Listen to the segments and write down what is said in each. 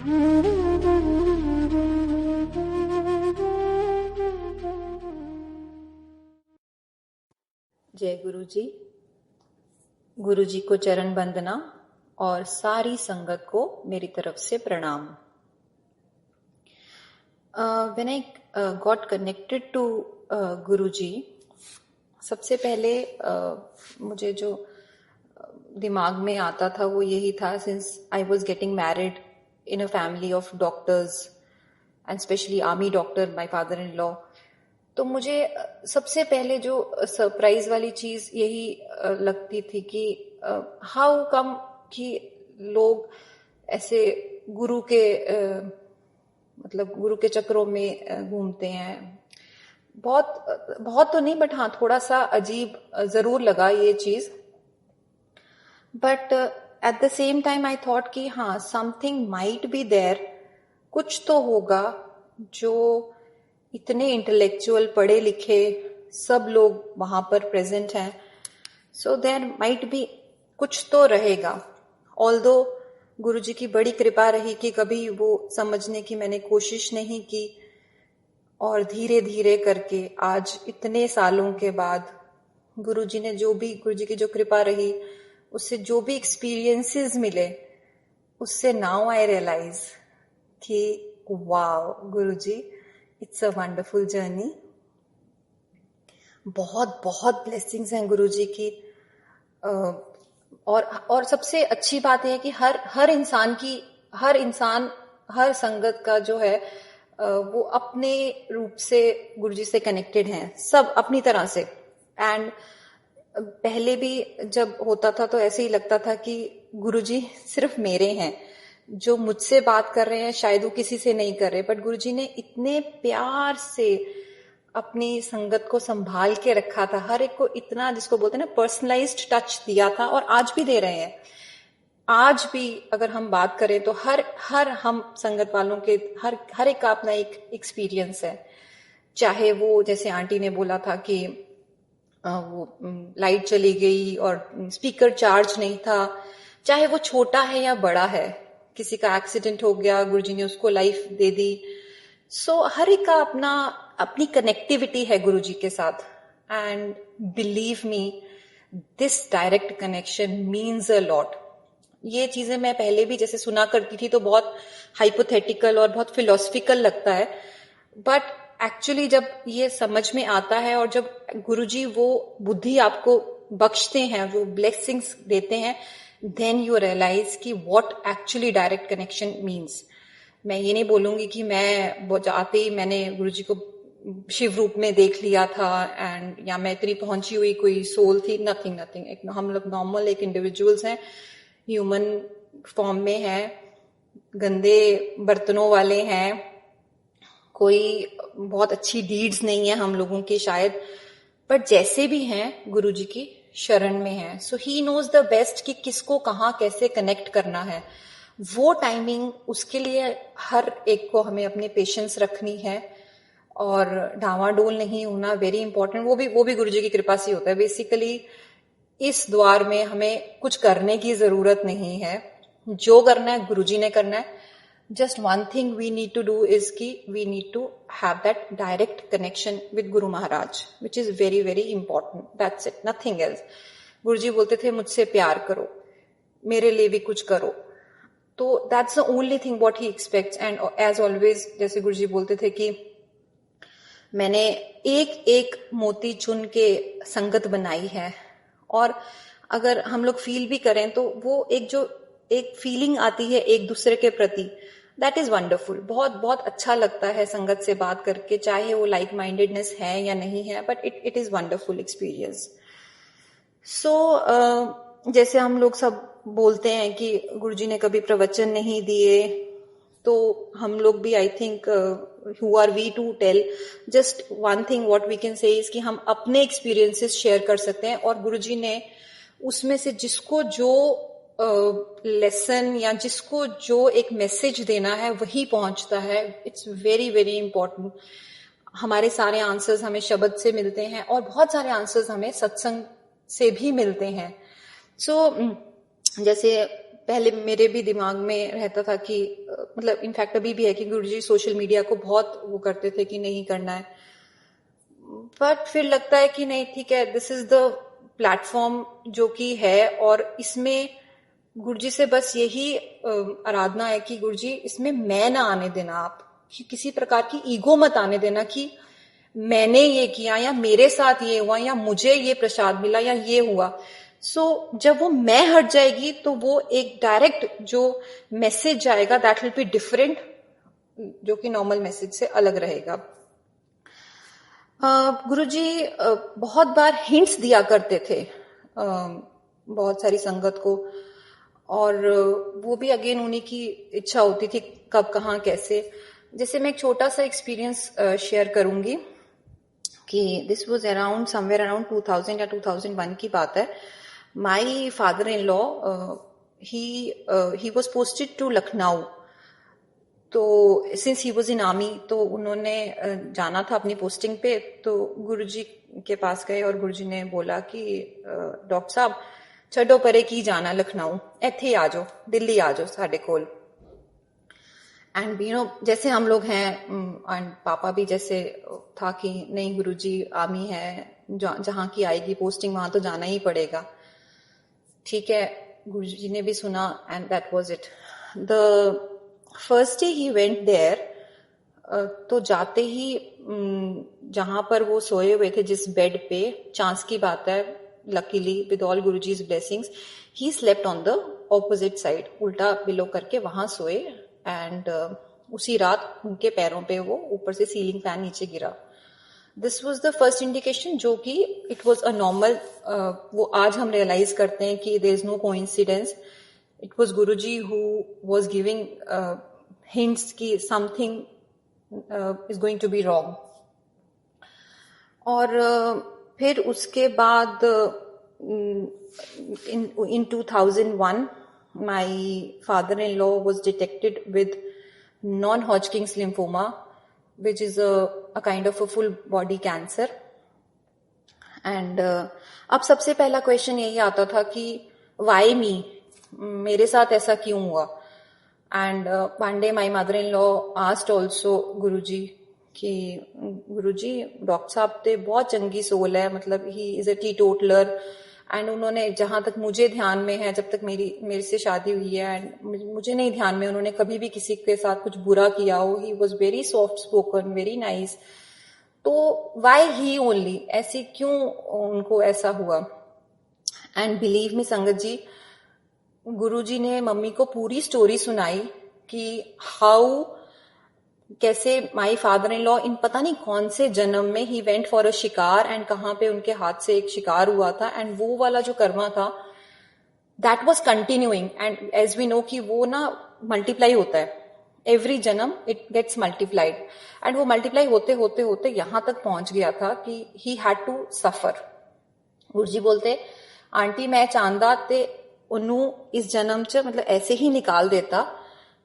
जय गुरु जी। गुरु जी को चरण वंदना और सारी संगत को मेरी तरफ से प्रणाम। When I got connected to गुरु जी, सबसे पहले मुझे जो दिमाग में आता था वो यही था, since I was getting married in a family of doctors and specially army doctor, my father in law, तो मुझे सबसे पहले जो सरप्राइज वाली चीज यही लगती थी कि हाउ कम कि लोग ऐसे गुरु के मतलब गुरु के चक्रों में घूमते हैं। बहुत बहुत तो नहीं, बट हाँ थोड़ा सा अजीब जरूर लगा ये चीज। But at the same time I thought कि हाँ, समथिंग माइट बी देयर, कुछ तो होगा जो इतने इंटेलेक्चुअल पढ़े लिखे सब लोग वहां पर प्रेजेंट हैं, सो देयर माइट बी, कुछ तो रहेगा। ऑल्दो गुरुजी की बड़ी कृपा रही कि कभी वो समझने की मैंने कोशिश नहीं की, और धीरे धीरे करके आज इतने सालों के बाद गुरुजी ने जो भी, गुरुजी की जो कृपा रही, उससे जो भी एक्सपीरियंसेस मिले, उससे नाउ आई रियलाइज कि wow Guruji, it's a wonderful journey. बहुत बहुत ब्लेसिंग्स हैं गुरुजी की। और सबसे अच्छी बात है कि हर इंसान हर संगत का जो है वो अपने रूप से गुरुजी से कनेक्टेड हैं, सब अपनी तरह से। एंड पहले भी जब होता था तो ऐसे ही लगता था कि गुरुजी सिर्फ मेरे हैं, जो मुझसे बात कर रहे हैं शायद वो किसी से नहीं कर रहे, बट गुरुजी ने इतने प्यार से अपनी संगत को संभाल के रखा था, हर एक को इतना, जिसको बोलते हैं ना, पर्सनलाइज्ड टच दिया था, और आज भी दे रहे हैं। आज भी अगर हम बात करें तो हर हम संगत वालों के हर एक का अपना एक एक्सपीरियंस है। चाहे वो जैसे आंटी ने बोला था कि वो लाइट चली गई और स्पीकर चार्ज नहीं था, चाहे वो छोटा है या बड़ा है, किसी का एक्सीडेंट हो गया, गुरुजी ने उसको लाइफ दे दी। सो हर एक का अपनी कनेक्टिविटी है गुरुजी के साथ। And believe me, this direct connection means a lot. ये चीजें मैं पहले भी जैसे सुना करती थी तो बहुत हाइपोथेटिकल और बहुत फिलोसफिकल लगता है, बट एक्चुअली जब ये समझ में आता है और जब गुरुजी वो बुद्धि आपको बख्शते हैं, वो ब्लेसिंग्स देते हैं, देन यू रियलाइज कि what actually direct connection means. मैं ये नहीं बोलूंगी कि मैं आते ही मैंने गुरुजी को शिव रूप में देख लिया था एंड या मैं इतनी पहुंची हुई कोई सोल थी, नथिंग। हम लोग नॉर्मल एक इंडिविजुअल्स हैं, ह्यूमन फॉर्म में है, गंदे बर्तनों वाले हैं, कोई बहुत अच्छी डीड्स नहीं है हम लोगों की शायद, बट जैसे भी हैं गुरुजी की शरण में है। सो ही नोज द बेस्ट कि किसको कहाँ कैसे कनेक्ट करना है। वो टाइमिंग, उसके लिए हर एक को हमें अपनी पेशेंस रखनी है और डावाडोल नहीं होना, वेरी इंपॉर्टेंट। वो भी गुरुजी की कृपा से होता है। बेसिकली इस द्वार में हमें कुछ करने की जरूरत नहीं है, जो करना है गुरुजी ने करना है। Just one thing we need to do is कि we need to have that direct connection with Guru Maharaj, which is very very important. That's it, nothing else. Guruji बोलते थे मुझसे प्यार करो, मेरे लिए भी कुछ करो, तो that's the only thing what he expects. And as always जैसे गुरुजी बोलते थे कि मैंने एक एक मोती चुन के संगत बनाई है, और अगर हम लोग फील भी करें तो वो एक फीलिंग आती है एक दूसरे के प्रति, दैट इज वंडरफुल। बहुत बहुत अच्छा लगता है संगत से बात करके, चाहे वो लाइक माइंडेडनेस है या नहीं है, but it is wonderful experience. So जैसे हम लोग सब बोलते हैं कि गुरुजी ने कभी प्रवचन नहीं दिए, तो हम लोग भी I think who are we to tell, just one thing what we can say is कि हम अपने एक्सपीरियंसेस शेयर कर सकते हैं, और गुरुजी ने उसमें से जिसको जो लेसन या जिसको जो एक मैसेज देना है वही पहुंचता है। It's very very important. हमारे सारे आंसर्स हमें शब्द से मिलते हैं और बहुत सारे आंसर्स हमें सत्संग से भी मिलते हैं। सो जैसे पहले मेरे भी दिमाग में रहता था कि मतलब इनफैक्ट अभी भी है कि गुरुजी सोशल मीडिया को बहुत वो करते थे कि नहीं करना है, बट फिर लगता है कि नहीं ठीक है, दिस इज द प्लेटफॉर्म जो कि है, और इसमें गुरुजी से बस यही आराधना है कि गुरुजी इसमें मैं ना आने देना, आप किसी प्रकार की ईगो मत आने देना कि मैंने ये किया या मेरे साथ ये हुआ या मुझे ये प्रसाद मिला या ये हुआ। सो जब वो मैं हट जाएगी तो वो एक डायरेक्ट जो मैसेज जाएगा दैट विल बी डिफरेंट, जो कि नॉर्मल मैसेज से अलग रहेगा। गुरुजी बहुत बार हिंट्स दिया करते थे बहुत सारी संगत को, और वो भी अगेन उन्हीं की इच्छा होती थी कब कहाँ कैसे। जैसे मैं एक छोटा सा एक्सपीरियंस शेयर करूंगी कि this was around somewhere around 2000 या 2001 की बात है। My father in law he was posted to Lucknow, तो since he was in army तो उन्होंने जाना था अपनी पोस्टिंग पे, तो गुरुजी के पास गए और गुरुजी ने बोला कि डॉक्टर साहब छड्डो परे की जाना लखनऊ, ਇੱਥੇ ही आ जाओ, दिल्ली आ जाओ साढ़े कोल। एंड यू नो जैसे हम लोग हैं, एंड पापा भी जैसे था कि नहीं गुरुजी आर्मी है, जहां की आएगी पोस्टिंग वहां तो जाना ही पड़ेगा। ठीक है, गुरुजी ने भी सुना and that was it. The first day ही वेंट देयर, तो जाते ही जहां पर वो सोए हुए थे जिस बेड पे, चांस की बात है, luckily with all Guruji's blessings he slept on the opposite side, उल्टा बिलो करके वहां सोए। एंड उसी रात उनके पैरों पे वो ऊपर से सीलिंग फैन नीचे गिरा। This was the first indication, जो कि इट वॉज अ नॉर्मल, वो आज हम रियलाइज करते हैं कि there is no coincidence, it was Guruji who was giving hints कि something is going to be wrong. और फिर उसके बाद in 2001 my father-in-law was detected with non-Hodgkin's lymphoma, which is a kind of a full body cancer. And अब सबसे पहला question यही आता था कि why me, मेरे साथ ऐसा क्यों हुआ। And one day my mother-in-law asked also गुरुजी कि गुरुजी डॉक्टर साहब ते बहुत चंगी सोल है, मतलब ही इज अ टीटोटलर, एंड उन्होंने जहां तक मुझे ध्यान में है, जब तक मेरे से शादी हुई है, एंड मुझे नहीं ध्यान में उन्होंने कभी भी किसी के साथ कुछ बुरा किया हो, he was very soft spoken, very nice. तो वाई ही ओनली, ऐसे क्यों उनको ऐसा हुआ। एंड बिलीव मी संगत जी, गुरुजी ने मम्मी को पूरी स्टोरी सुनाई कि हाउ कैसे my father in law in पता नहीं कौन से जन्म में ही वेंट फॉर अ शिकार, एंड कहां पे उनके हाथ से एक शिकार हुआ था, एंड वो वाला जो कर्मा था that was continuing. And as we know कि वो ना मल्टीप्लाई होता है, एवरी जन्म इट गेट्स मल्टीप्लाइड, एंड वो मल्टीप्लाई होते होते होते यहां तक पहुंच गया था कि ही हैड टू सफर। गुरुजी बोलते आंटी मैं चाहता ते उन्नू इस जन्म च मतलब ऐसे ही निकाल देता,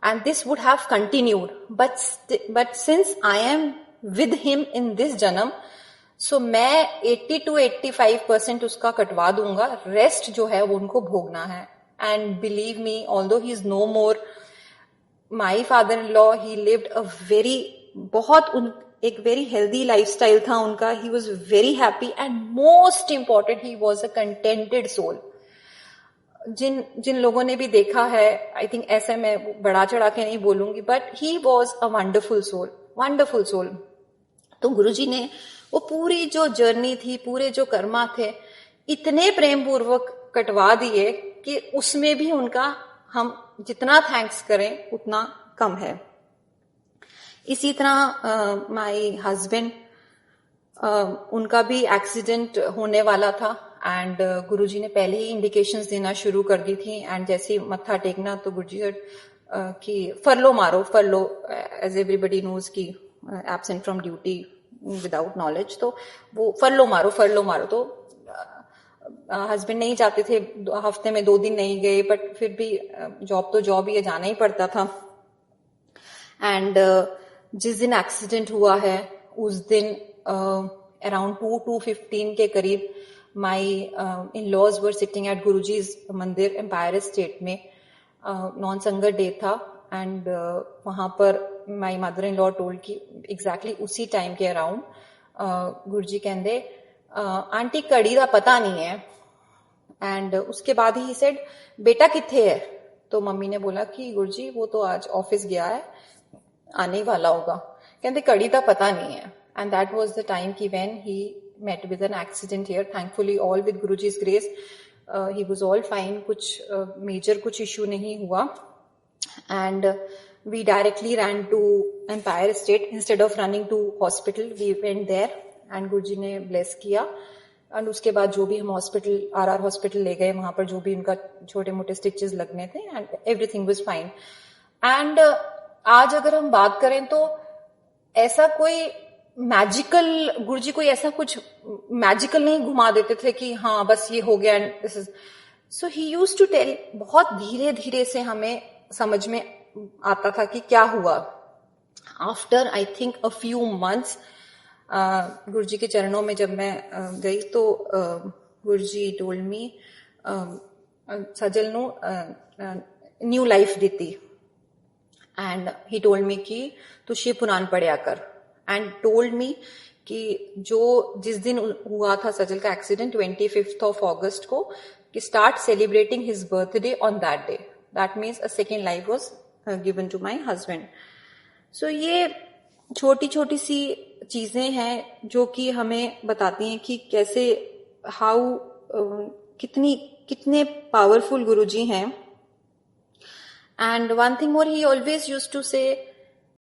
and this would have continued, but since I am with him in this janam, so मैं 80 to 85% उसका कटवा दूंगा, रेस्ट जो है वो उनको भोगना है। and believe me, although he is no more, my father-in-law he lived a very एक वेरी हेल्दी लाइफस्टाइल था उनका, he was very happy and most important he was a contented soul। जिन लोगों ने भी देखा है, आई थिंक ऐसे मैं बढ़ा चढ़ा के नहीं बोलूंगी, but he was a wonderful soul, wonderful soul. तो गुरुजी ने वो पूरी जो जर्नी थी, पूरे जो कर्मा थे, इतने प्रेम पूर्वक कटवा दिए कि उसमें भी उनका हम जितना थैंक्स करें उतना कम है। इसी तरह माय हस्बैंड, उनका भी एक्सीडेंट होने वाला था, एंड गुरुजी ने पहले ही इंडिकेशंस देना शुरू कर दी थी। एंड जैसे ही मत्था टेकना तो गुरुजी कि फरलो मारो, फरलो, एज एवरीबडी नोज की absent from duty without knowledge, तो वो फरलो मारो। तो हस्बैंड नहीं जाते थे, हफ्ते में 2 दिन नहीं गए, बट फिर भी जॉब तो जॉब ही, जाना ही पड़ता था। एंड जिस दिन एक्सीडेंट हुआ है उस दिन अराउंड 2:15 के करीब my in laws were sitting at Guruji's मंदिर, एम्पायर स्टेट में। नॉन संगत डे था, एंड वहां पर my mother in law told कि एग्जैक्टली उसी टाइम के अराउंड गुरुजी कहते आंटी कड़ी का पता नहीं है। एंड उसके बाद ही सेड बेटा किथे है? तो मम्मी ने बोला कि गुरुजी वो तो आज ऑफिस गया है, आने वाला होगा। कहते कड़ी का पता नहीं है। And that was the time कि when he met with an accident here, thankfully all with Guruji's grace he was all fine, कुछ मेजर कुछ इश्यू नहीं हुआ। And we directly ran to Empire State instead of running to hospital. We went there and गुरुजी ने bless किया। And उसके बाद जो भी हम हॉस्पिटल आर हॉस्पिटल ले गए, वहां पर जो भी उनका छोटे मोटे स्टिचेस लगने थे and everything was fine. And आज अगर हम बात करें तो ऐसा कोई मैजिकल, गुरुजी कोई ऐसा कुछ मैजिकल नहीं घुमा देते थे कि हाँ बस ये हो गया and this is so he used to tell. बहुत धीरे धीरे से हमें समझ में आता था कि क्या हुआ। After I think a few months Guruji के चरणों में जब मैं गई तो गुरुजी टोल्ड मी सजल नु न्यू लाइफ देती। एंड ही टोल्ड मी कि तू शिव पुराण पढ़िया कर। एंड टोल्ड मी कि जो जिस दिन हुआ था सजल का एक्सीडेंट 25th of August को, कि start celebrating his birthday on that day. That means a second life was given to my husband. So ये छोटी छोटी सी चीजें हैं जो कि हमें बताती हैं कि कैसे हाउ कितने पावरफुल गुरुजी हैं। And one thing more, he always used to से